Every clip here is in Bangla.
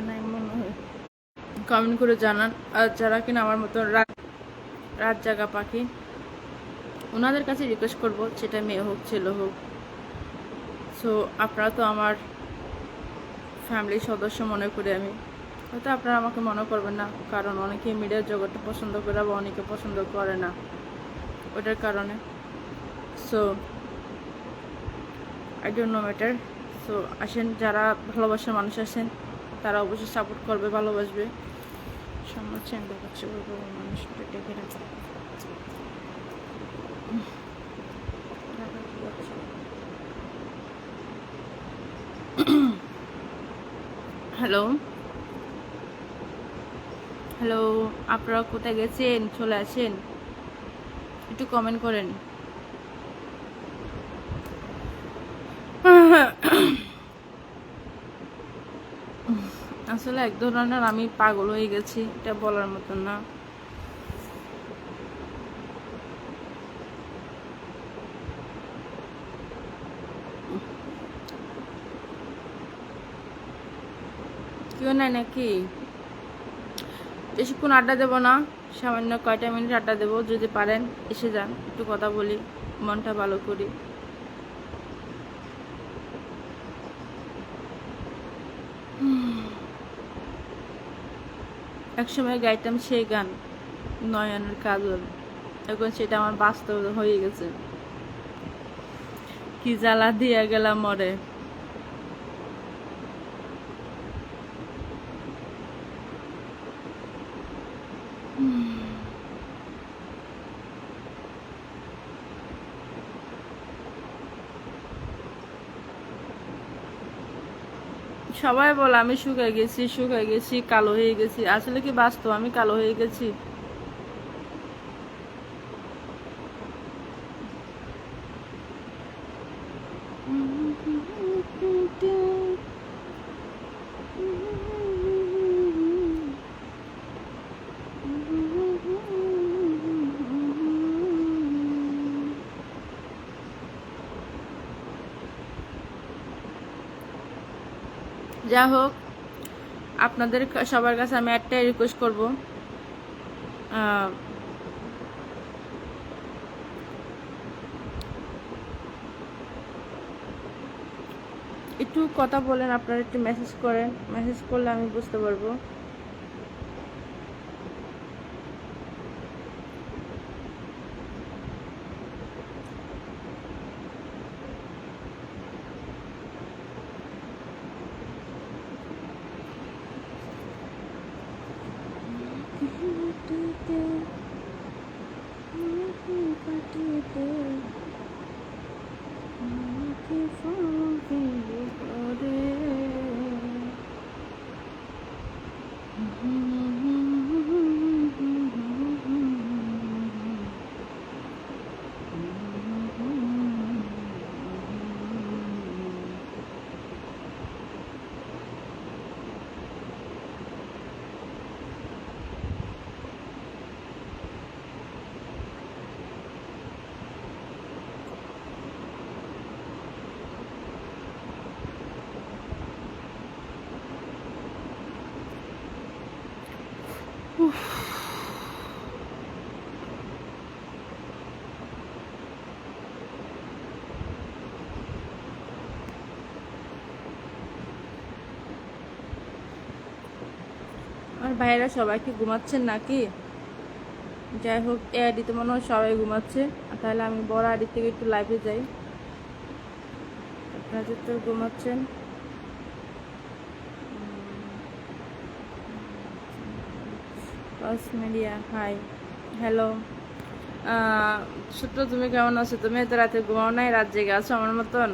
নাই মনে হয়, কমেন্ট করে জানান। আর যারা কিনা আমার মতো রাত জাগা পাখি, ওনাদের কাছে রিকোয়েস্ট করব, সেটা মেয়ে হোক ছেলে হোক। সো আপনারা তো আমার ফ্যামিলির সদস্য মনে করি আমি, হয়তো আপনারা আমাকে মনে করবেন না, কারণ অনেকে মিডিয়ার জগৎটা পছন্দ করে বা অনেকে পছন্দ করে না, ওটার কারণে। So I don't know matter. So আসেন, যারা ভালোবাসার মানুষ আছেন তারা অবশ্যই সাপোর্ট করবে, ভালোবাসবে। সম্মান চেঞ্জ দেখাচ্ছে মানুষটা ডেকে রাখা। হ্যালো হ্যালো, আপনারা কোথায় গেছেন? চলে আসেন, একটু কমেন্ট করেন। আসলে এক ধরনের আমি পাগল হয়ে গেছি, এটা বলার মতন না। কেউ নাই নাকি? বেশিক্ষণ আড্ডা দেবো না, সামান্য কয়টা মিনিট আড্ডা দেবো। যদি পারেন এসে যান, একটু কথা বলি, মনটা ভালো করি। একসময় গাইতাম সেই গান, নয়নের কাজল, এখন সেটা আমার বাস্তব হয়ে গেছে। কি জ্বালা দিয়া গেলাম মরে। সবাই বলে আমি শুকায় গেছি, শুকায় গেছি, কালো হয়ে গেছি। আসলে কি বাস্তব আমি কালো হয়ে গেছি? যা হোক, আপনাদের সবার কাছে আমি একটাই রিকোয়েস্ট করব, একটু কথা বলেন, আপনারা একটু মেসেজ করেন, মেসেজ করলে আমি বুঝতে পারবো। আর ভাইয়েরা সবাই কি ঘুমাচ্ছেন নাকি? যাই হোক, এ আইডিতে মনে হয় সবাই ঘুমাচ্ছে। তাহলে আমি বড় আইডি থেকে একটু লাইভে যাই। আপনারা তো ঘুমাচ্ছেন। Media hi, hello. সূত্র, তুমি কেমন আছো? তুমি এত রাতে ঘুমাও নাই, রাত জেগে আছো আমার মতন?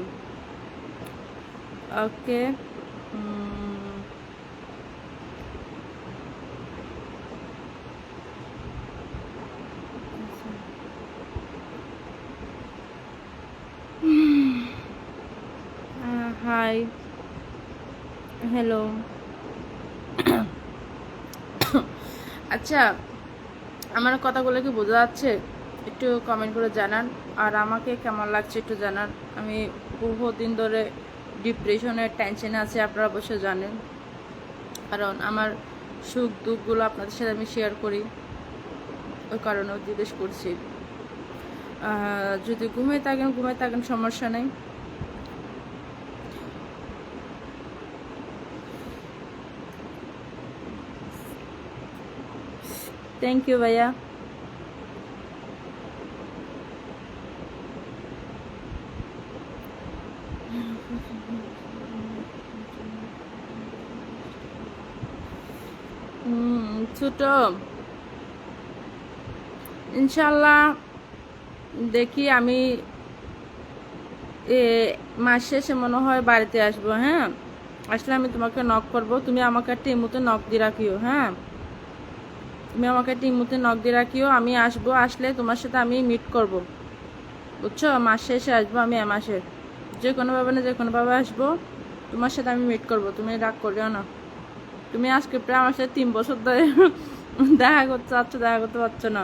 ওকে। Hi, hello. আচ্ছা, আমার কথাগুলো কি বোঝা যাচ্ছে? একটু কমেন্ট করে জানান। আর আমাকে কেমন লাগছে একটু জানান। আমি বহুদিন ধরে ডিপ্রেশনের টেনশনে আছি, আপনারা অবশ্যই জানেন। কারণ আমার সুখ দুঃখগুলো আপনাদের সাথে আমি শেয়ার করি, ওই কারণেও জিজ্ঞেস করছি। যদি ঘুমিয়ে থাকেন সমস্যা নেই। থ্যাংক ইউ ভাইয়া। ছোট ইনশাল্লাহ দেখি আমি মাস শেষে মনে হয় বাড়িতে আসবো। হ্যাঁ, আসলে আমি তোমাকে নক করব, তুমি আমাকে একটা ইমুতে নক দিয়ে রাখিও। হ্যাঁ, তুমি আমাকে একটা ইমুতে নক দিয়ে রাখিও, আমি আসবো। আসলে তোমার সাথে আমি মিট করব, বুঝছো? মাস শেষে আসবো আমি, মাসের যে কোনোভাবে না যে কোনোভাবে আসবো, তোমার সাথে আমি মিট করব। তুমি রাগ করিও না। তুমি আজকে প্রায় আমার সাথে 3 বছর ধরে দেখা করতে চাচ্ছ, দেখা করতে পারছো না।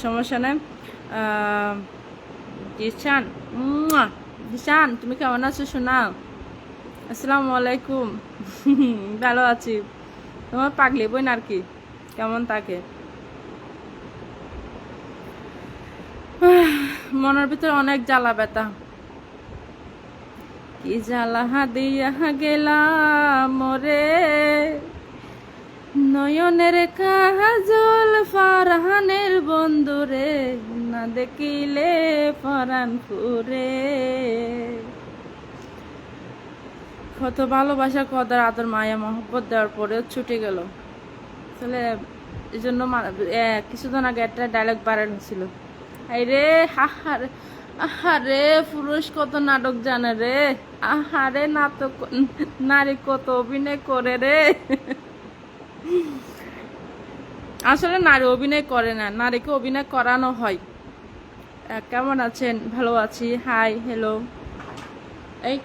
সমস্যা নেই। জিশান, জিশান তুমি কেমন আছো শোনা? আসসালামু আলাইকুম। ভালো আছি। তোমার পাগলি বোন আর কি কেমন থাকে? মনের ভিতরে অনেক জ্বালা ব্যথা। কি জ্বালা দিয়া গেলাম মোরে, নয়নের কাজল ফারহানের বন্ধুরে, না দেখিলে পরাণ পুরে। কত ভালোবাসা, কত আদর মায়া মহব্বত দেওয়ার পরেও ছুটে গেল। আসলে এই জন্য কিছুদিন আগে একটা ডায়লগ ভাইরাল হয়েছিল, আরে হাহারে, আহারে পুরুষ কত নাটক জানে রে, আহারে নাটক নারী কত অভিনয় করে রে। আসলে নারী অভিনয় করে না, নারীকে অভিনয় করানো হয়। কেমন আছেন? ভালো আছি। Hi, hello. এই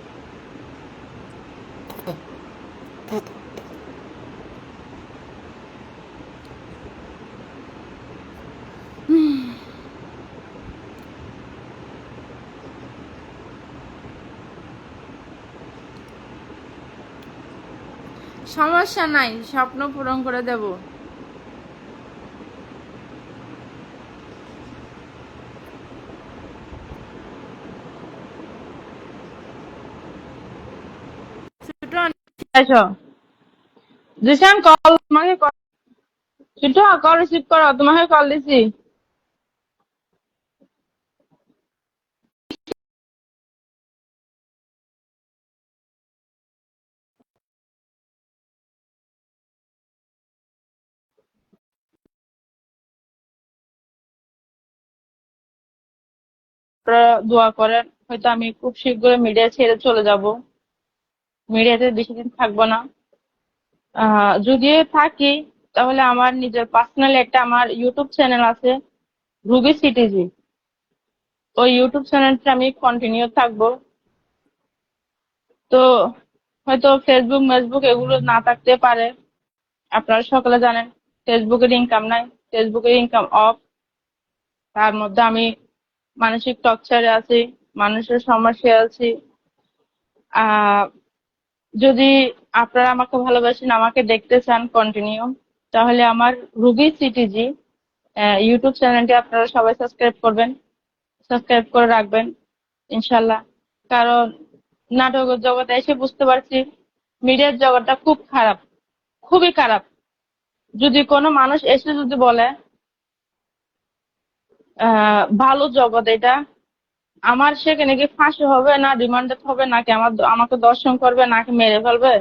সমস্যা নাই, স্বপ্ন পূরণ করে দেব। জিশান কল, তোমাকে ছোট কল রিসিভ করো, তোমাকে কল দিছি। আপনারা দোয়া করেন, হয়তো আমি খুব শীঘ্রই মিডিয়া ছেড়ে চলে যাব। মিডিয়াতে বেশি দিন থাকবো না। যদি থাকি তাহলে আমার নিজের পার্সোনাল একটা আমার ইউটিউব চ্যানেল আছে, রুবি সিটিজি। ওই ইউটিউব চ্যানেলটা আমি কন্টিনিউ থাকবো। তো হয়তো ফেসবুক মেসবুক এগুলো না থাকতে পারে। আপনারা সকলে জানেন ফেসবুকের ইনকাম নাই, ফেসবুকের ইনকাম অফ। তার মধ্যে আমি মানসিক টর্চারে আছি, মানুষের সমস্যায় আছি। আহ যদি আপনারা আমাকে ভালোবাসেন, আমাকে দেখতে চান কন্টিনিউ, তাহলে আমার রুবি সিটিজি ইউটিউব চ্যানেলটি আপনারা সবাই সাবস্ক্রাইব করবেন, সাবস্ক্রাইব করে রাখবেন ইনশাল্লাহ। কারণ নাটকের জগতে এসে বুঝতে পারছি মিডিয়ার জগৎটা খুব খারাপ, খুবই খারাপ। যদি কোনো মানুষ এসে যদি বলে ভালো জগৎ এটা, আমার সেখানে কি ফাঁসি হবে না রিমান্ডেড হবে, নাকি আমাকে দর্শন করবে, নাকি মেরে ফেলবে,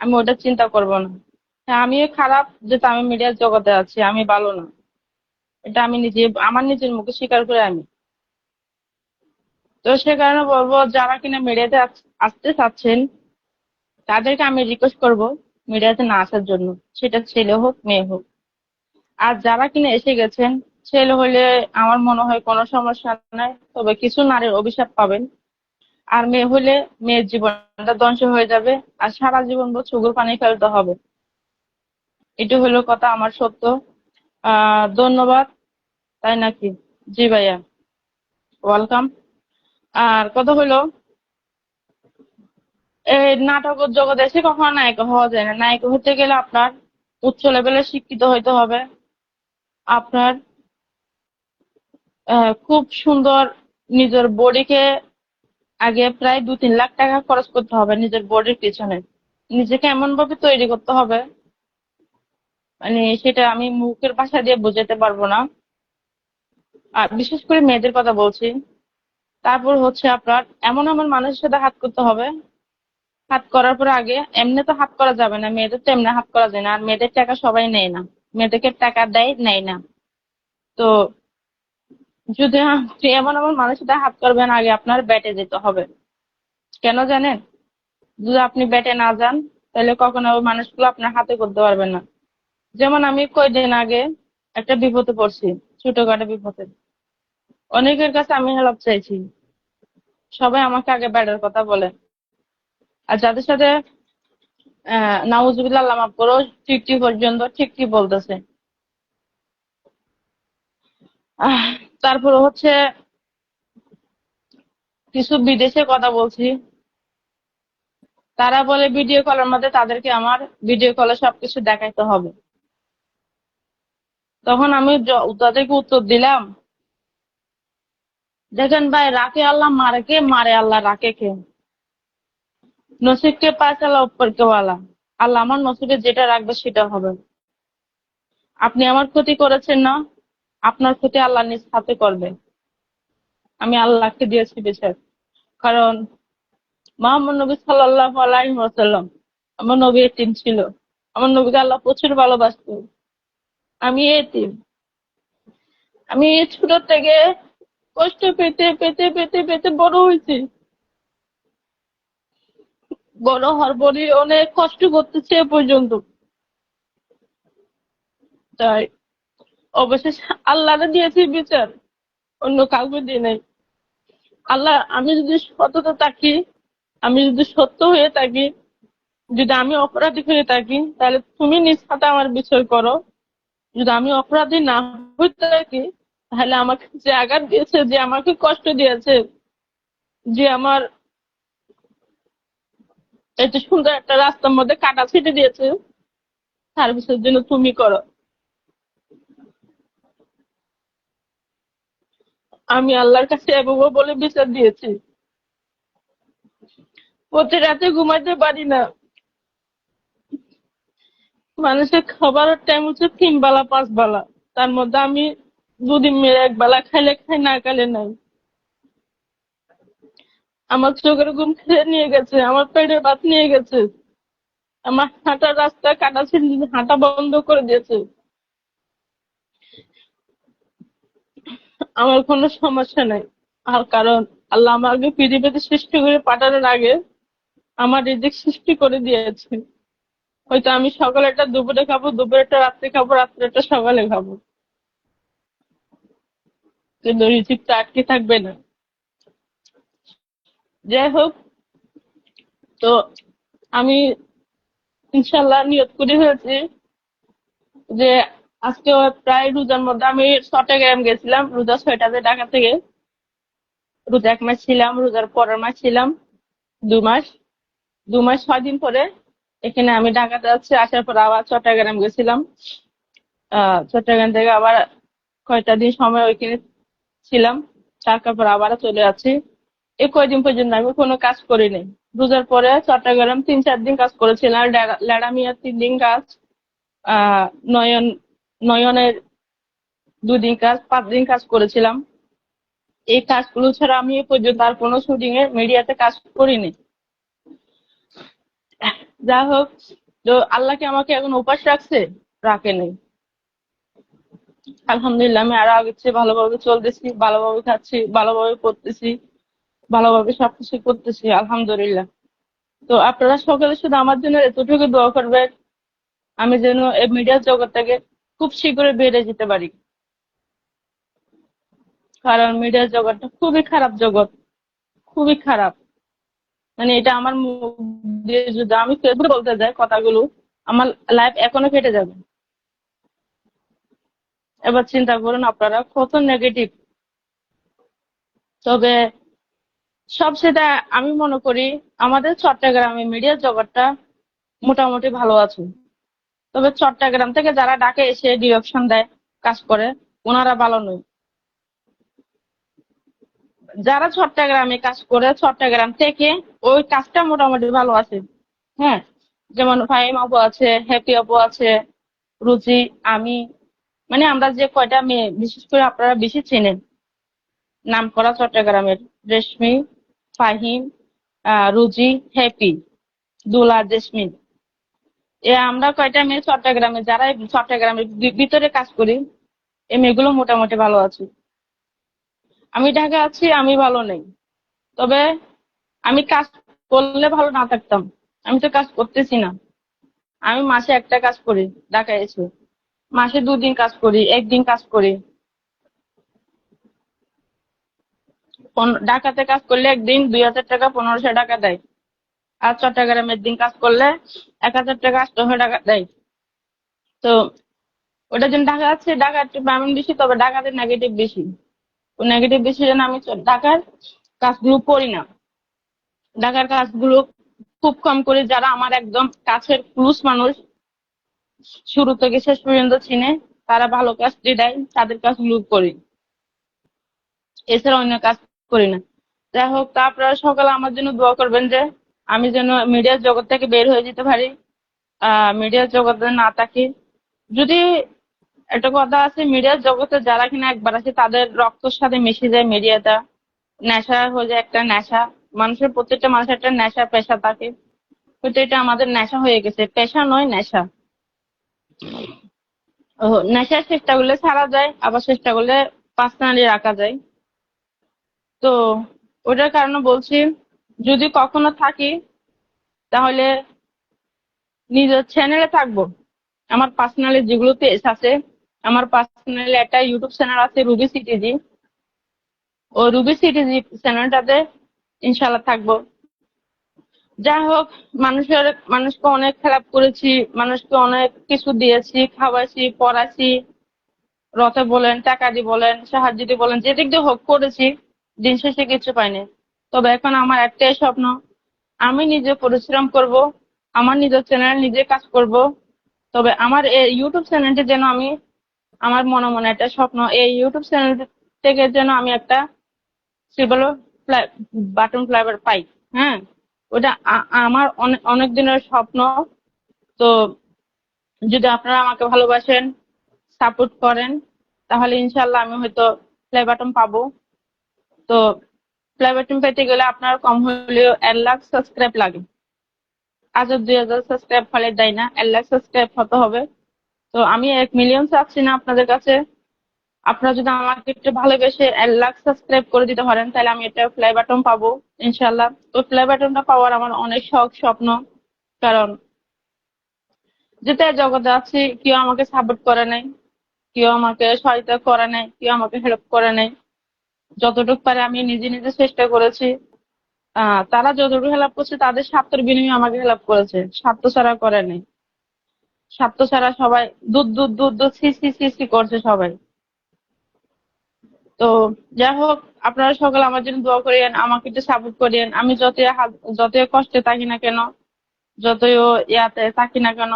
আমি ওটা চিন্তা করব না। হ্যাঁ, আমিও খারাপ যেটা আমি মিডিয়ার জগতে আছি, আমি ভালো না। এটা আমি নিজে আমার নিজের মুখে স্বীকার করে আমি। তো সে কারণে বলবো, যারা কিনা মিডিয়াতে আসতে চাচ্ছেন তাদেরকে আমি রিকোয়েস্ট করব মিডিয়াতে না আসার জন্য, সেটা ছেলে হোক মেয়ে হোক। আর যারা কিনা এসে গেছেন, ছেলে হলে আমার মনে হয় কোনো সমস্যা নাই, তবে কিছু নারীর অভিশাপ পাবেন। আর মেয়ে হলে মেয়ের জীবনটা ধ্বংস হয়ে যাবে, আর সারা জীবন চোখের পানি ফেলতে হবে। এটা হলো কথা, আমার সত্য। ধন্যবাদ। তাই নাকি? জি ভাইয়া, ওয়েলকাম। আর কথা হলো, এই নাটকের জগতে এসে কখনো নায়িকা হওয়া যায় না। নায়িকা হতে গেলে আপনার উচ্চ লেভেলের শিক্ষিত হইতে হবে। আপনার খুব সুন্দর নিজের বডিকে আগে প্রায় 2-3 লাখ টাকা খরচ করতে হবে নিজের বডির পিছনে। নিজেকে এমন ভাবে তৈরি করতে হবে, মানে সেটা আমি মুখের ভাষা দিয়ে বোঝাতে পারবো না। আর বিশেষ করে মেয়েদের কথা বলছি। তারপর হচ্ছে আপনার এমন এমন মানুষের সাথে হাত করতে হবে। হাত করার পরে আগে এমনি তো হাত করা যাবে না, মেয়েদের তো এমনি হাত করা যায় না। আর মেয়েদের টাকা সবাই নেয় না, মেয়েদেরকে টাকা দেয় নেয় না। তো যদি আপনি এমন এমন মানুষের সাথে হাত করবেন, আগে আপনার ব্যাটে যেতে হবে। কেন জানেন? যদি আপনি ব্যাটে না যান, তাহলে কখনো ওই মানুষগুলো আপনার হাতে করতে পারবেন না। যেমন আমি কয়দিন আগে একটা বিপদে পড়ছি, ছোটখাটো বিপদে। অনেকের কাছে আমি হেল্প চাইছি, সবাই আমাকে আগে ব্যাটের কথা বলে। আর যাদের সাথে নাউজুবিল্লাহ, আল্লাহ মাফ করো, ঠিক পর্যন্ত ঠিক বলতেছে। আহ তারপর হচ্ছে কিছু বিদেশে কথা বলছি, তারা বলে ভিডিও কলের মধ্যে তাদেরকে আমার ভিডিও কলে সবকিছু দেখাইতে হবে। তখন আমি তাদেরকে উত্তর দিলাম, দেখেন ভাই, রাখে আল্লাহ, মারে কে? মারে আল্লাহ, রাখে কে? নসিব কে পাস আল্লাহ উপর কে ওয়ালা। আল্লাহ আমার নসিবে যেটা রাখবে সেটা হবে। আপনি আমার ক্ষতি করেছেন না, আপনার ক্ষতি আল্লাহ নিজ হাতে করবে। আমি আল্লাহকে দিয়েছি বিচার। কারণ মোহাম্মদ নবী সাল্লাল্লাহু আলাইহি ওয়াসাল্লাম আমার নবী এতিম ছিল। আমার নবীকে আল্লাহ প্রচুর ভালোবাসতো। আমি এতিম। আমি ছোট থেকে কষ্ট পেতে পেতে পেতে পেতে বড় হয়েছি। বড় হওয়ার পরে অনেক কষ্ট করতেছি এ পর্যন্ত। তাই অবশেষে আল্লাহরে দিয়েছি বিচার, অন্য কাউকে দিয়ে নাই। আল্লাহ, আমি যদি সততা থাকি, আমি যদি সত্য হয়ে থাকি, যদি আমি অপরাধী হয়ে থাকি, তাহলে তুমি নিজ হাতে আমার বিচার করো। যদি আমি অপরাধী না হয়ে থাকি, তাহলে আমাকে যে আঘাত দিয়েছে, যে আমাকে কষ্ট দিয়েছে, যে আমার এত সুন্দর একটা রাস্তার মধ্যে কাটা ছিটে দিয়েছে, তার বিচার জন্য তুমি করো। আমি আল্লাহর কাছে এভাবে বলে বিচার দিয়েছি। প্রতি রাতে ঘুমাইতে পারি না। মানুষের খাবারের টাইম হচ্ছে 3 বেলা 5 বেলা, তার মধ্যে আমি দুদিন মেরে 1 বেলা খাইলে খাই, না খাইলে নাই। আমার চোখের ঘুম খেয়ে নিয়ে গেছে, আমার পেটের ভাত নিয়ে গেছে, আমার হাঁটার রাস্তা কাটা ছিল, হাঁটা বন্ধ করে দিয়েছে। আমার কোনো সমস্যা নাই। আর কারণ আল্লাহ আমাকে পৃথিবীতে সৃষ্টি করে পাঠানোর আগে আমার রিজিক সৃষ্টি করে দিয়েছে। হয়তো আমি সকালেরটা দুপুরে খাবো, দুপুরেরটা রাত্রে খাবো, রাত্রেরটা সকালে খাবো, কিন্তু রিজিকটা আটকে থাকবে না। যাই হোক, তো আমি ইনশাল্লাহ নিয়ত করে ফেলছি যে আজকে প্রায় রোজার মধ্যে আমি চট্টগ্রাম গেছিলাম, রোজা 6টাতে ঢাকা থেকে। রোজা 1 মাস ছিলাম, রোজার পরের মাস ছিলাম 2 মাস। 2 মাস 6 দিন পরে এখানে আমি ঢাকাতে আছি। আসার পর আবার চট্টগ্রাম গেছিলাম। চট্টগ্রাম থেকে আবার কয়টা দিন সময় ওইখানে ছিলাম, তারপর আবার চলে আছি। এই কয়দিন পর্যন্ত আমি কোনো কাজ করিনি। রোজার পরে চট্টগ্রাম 3-4 দিন কাজ করেছিলাম, লেড়ামিয়া 3 দিন কাজ, আহ নয়ন নয়নের 2 দিন কাজ, 5 দিন কাজ করেছিলাম। এই কাজগুলো ছাড়া আমি এ পর্যন্ত আর কোনো শুটিং এ মিডিয়াতে কাজ করিনি। যা হোক, তো আল্লাহ কি আমাকে এখন উপাস রাখছে? রাখে নাই। আলহামদুলিল্লাহ, আমি আরো আগের চেয়ে ভালোভাবে চলতেছি, ভালোভাবে খাচ্ছি, ভালোভাবে পড়তেছি, ভালোভাবে সবকিছু করতেছি, আলহামদুলিল্লাহ। তো আপনারা সকলে শুধু আমার জন্য এতটুকু দোয়া করবেন, আমি যেন এই মিডিয়া জগৎটাকে খুব শীঘ্রই বেড়ে যেতে পারি। কারণ মিডিয়া জগৎটা খুবই খারাপ জগৎ, খুবই খারাপ। মানে এটা আমার মুখ দিয়ে যদি আমি ফেসবুকে বলতে যাই কথাগুলো, আমার লাইফ এখনো কেটে যাবে। এবার চিন্তা করুন আপনারা কত নেগেটিভ। তবে সব সেটা আমি মনে করি আমাদের চট্টগ্রামে মিডিয়া জগৎটা মোটামুটি ভালো আছে। তবে চট্টগ্রাম থেকে যারা ঢাকা এসে ডিরেকশন দেয়, কাজ করে, ওনারা ভালো নয়। যারা চট্টগ্রামে কাজ করে চট্টগ্রাম থেকে, ওই কাজটা মোটামুটি ভালো আছে। হ্যাঁ, যেমন ফাহিম আপু আছে, হ্যাপি আপু আছে, রুচি, আমি, মানে আমরা যে কয়টা মেয়ে, বিশেষ করে আপনারা বেশি চেনেন নাম করা চট্টগ্রামের, রেশমি, ফাহিম, রুজি, হ্যাপি, দুলা, জেসমিন, আমরা কয়টা মেয়ে চট্টগ্রামে, যারা এই চট্টগ্রামের ভিতরে কাজ করি, এই মেয়েগুলো মোটামুটি ভালো আছে। আমি ঢাকা আছি, আমি ভালো নেই। তবে আমি কাজ করলে ভালো না থাকতাম। আমি তো কাজ করতেছি না। আমি মাসে একটা কাজ করি ঢাকায় এসে, মাসে 2 দিন কাজ করি, 1 দিন কাজ করি। ঢাকাতে কাজ করলে একদিন 2,000 টাকা, 1,500 টাকা দেয়। আর চট্টগ্রামের দিন কাজ করলে 1,000 টাকা, 800 টাকা দেয়। তো ওটার জন্য ঢাকা আছে, ঢাকা একটু পেমেন্ট বেশি, তবে ঢাকাতে নেগেটিভ বেশি। ওই নেগেটিভ বেশি জন্য আমি ঢাকার কাজগুলো করি না। ঢাকার কাজগুলো খুব কম করি। যারা আমার একদম কাছের ক্লোজ মানুষ, শুরু থেকে শেষ পর্যন্ত চিনে, তারা ভালো কাজটি দেয়, তাদের কাজগুলো করি। এছাড়া অন্য কাজ করি না। যাই হোক, তা আপনারা সকালে আমার জন্য দোয়া করবেন যে আমি যেন মিডিয়ার জগৎ থেকে বের হয়ে যেতে পারি, মিডিয়ার জগতে না থাকি। যদি একটা কথা আছে, মিডিয়ার জগতে যারা কিনা একবার আছে তাদের রক্তের সাথে মিশে যায় মিডিয়াটা, নেশা হয়ে যায়, একটা নেশা। মানুষের, প্রত্যেকটা মানুষের একটা নেশা পেশা থাকে, কিন্তু এটা আমাদের নেশা হয়ে গেছে, পেশা নয় নেশা। ও, নেশার চেষ্টা করলে ছাড়া যায়, আবার চেষ্টা করলে পার্সোনালি রাখা যায়। তো ওটার কারণে বলছি, যদি কখনো থাকি তাহলে নিজের চ্যানেলে থাকবো। আমার পার্সোনালি যেগুলো পেজ আছে, আমার পার্সোনালি একটা ইউটিউব চ্যানেল আছে, রুবি সিটিজি। ও রুবি সিটিজি চ্যানেলটাতে ইনশাল্লাহ থাকবো। যাই হোক, মানুষকে অনেক হেল্প করেছি, মানুষকে অনেক কিছু দিয়েছি, খাওয়াইছি, পড়াইছি, রথে বলেন, টাকা দিয়ে বলেন, সাহায্য দিয়ে বলেন, যেদিক দিয়ে হোক করেছি। দিন শেষে কিছু পাইনি। তবে এখন আমার একটাই স্বপ্ন, আমি নিজে পরিশ্রম করব, আমার নিজের চ্যানেল নিজে কাজ করব। তবে আমার এই ইউটিউব চ্যানেলটি যেন আমি, আমার মনে মনে একটা স্বপ্ন, এই ইউটিউব চ্যানেল থেকে যেন আমি একটা সিলভার বাটন ফ্লাইবার পাই। হ্যাঁ, ওটা আমার অনেক অনেক দিনের স্বপ্ন। তো যদি আপনারা আমাকে ভালোবাসেন, সাপোর্ট করেন, তাহলে ইনশাল্লাহ আমি হয়তো প্লে বাটন পাবো। তো প্লে বাটন পেতে গেলে আপনার কম হলেও 1 লাখ সাবস্ক্রাইব লাগে। আজও 2,000 সাবস্ক্রাইব ফলে দেয় না, 1 লাখ সাবস্ক্রাইব হতে হবে। তো আমি 1 মিলিয়ন চাচ্ছি না আপনাদের কাছে। আপনারা যদি আমাকে একটু ভালোবেসে 1 লাখ সাবস্ক্রাইব করে দিতে পারেন, তাহলে আমি একটা প্লে বাটন পাবো ইনশাল্লাহ। তো প্লে বাটনটা পাওয়ার আমার অনেক শখ, স্বপ্ন। কারণ যেটা জগতে আছি, কেউ আমাকে সাপোর্ট করে নাই, কেউ আমাকে সহায়তা করে নাই, কেউ আমাকে হেল্প করে নাই। যতটুকু পারে আমি নিজে নিজে চেষ্টা করেছি। তারা যতটুকু হেল্প করছে তাদের স্বার্থের বিনিময়ে আমাকে হেল্প করেছে, স্বার্থ ছাড়া করে নাই। স্বার্থ ছাড়া সবাই দুধ দুধ দুধ দুধ সি সি সি সি করছে সবাই। তো যাই হোক, আপনারা সকলে আমার জন্য দোয়া করিয়েন, আমাকে একটু সাপোর্ট করিয়েন। আমি যতই কষ্টে থাকি না কেন, যতই ইয়াতে থাকি না কেন,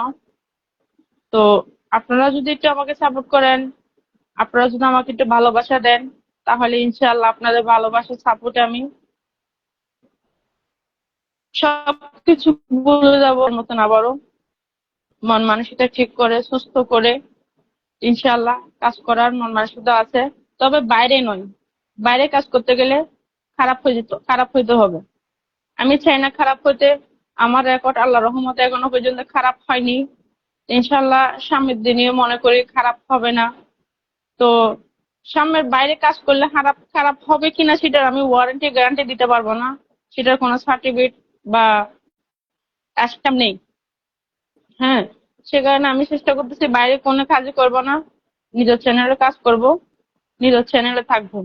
তো আপনারা যদি একটু আমাকে সাপোর্ট করেন, আপনারা যদি আমাকে একটু ভালোবাসা দেন, তাহলে ইনশাআল্লাহ আপনাদের ভালোবাসার সাপোর্টে আমি সবকিছু ভুলে যাবো মতন, আবারও মন মানসিকতা ঠিক করে, সুস্থ করে ইনশাআল্লাহ কাজ করার মন মানসিকতা আছে। তবে বাইরে নয়, বাইরে কাজ করতে গেলে খারাপ হইতে হবে। আমি চাই না খারাপ হইতে। আমার রেকর্ড আল্লাহ রহমতে এখনো পর্যন্ত খারাপ হয়নি। ইনশাআল্লাহ সামনের দিনেও মনে করি খারাপ হবে না। তো সামনের বাইরে কাজ করলে খারাপ খারাপ হবে কিনা সেটার আমি ওয়ারেন্টি গ্যারান্টি দিতে পারবো না। সেটার কোনো সার্টিফিকেট বা স্ট্যাম্প নেই। হ্যাঁ, সে কারণে আমি চেষ্টা করতেছি বাইরে কোনো কাজই করব না, নিজের চ্যানেলে কাজ করব, নিজের চ্যানেলে থাকবো।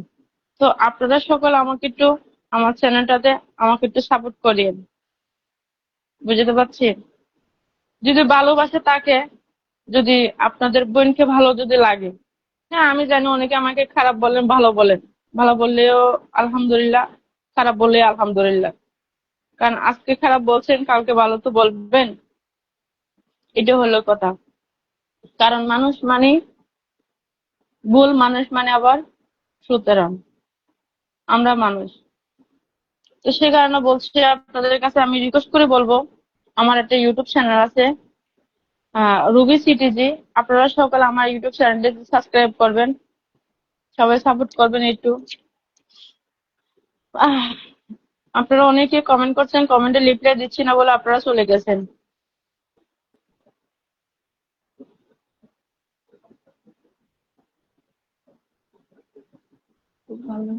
তো আপনারা সকল আমাকে একটু, আমার চ্যানেলটাতে আমাকে একটু সাপোর্ট করিয়েন। বুঝতে পারছি, যদি ভালোবাসে তাকে, যদি আপনাদের বোনকে ভালো যদি লাগে। হ্যাঁ, আমি জানি অনেকে আমাকে খারাপ বলেন, ভালো বলেন, ভালো বললেও আলহামদুলিল্লাহ। খারাপ বললে আলহামদুলিল্লাহ, কারণ আজকে খারাপ বলছেন, কালকে ভালো তো বলবেন। এটা হলো কথা। কারণ মানুষ মানে ভুল, মানুষ মানে আবার সুতরাং আমরা মানুষ। তো সে কারণে বলছি, আপনাদের কাছে আমি রিকোয়েস্ট করে বলবো, আমার একটা ইউটিউব চ্যানেল আছে, রুবি সিটিজি। আপনারা সকালে আমার ইউটিউব চ্যানেলটি সাবস্ক্রাইব করবেন, সবাই সাপোর্ট করবেন একটু। আহ আপনারা অনেকে কমেন্ট করছেন, কমেন্টে রিপ্লাই দিচ্ছি না বলে আপনারা চলে গেছেন। খুব ভালো।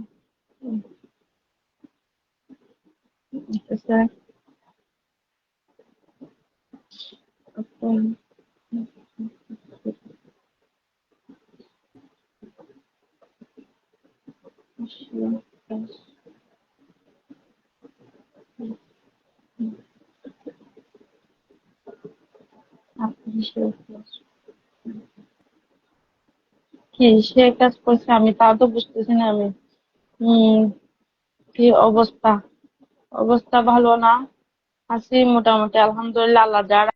আচ্ছা, স্যার। কি সে কাজ করছে আমি তাও তো বুঝতেছি না আমি। হম কি অবস্থা? অবস্থা ভালো না, আছি মোটামুটি আলহামদুলিল্লাহ, আল্লাহ যার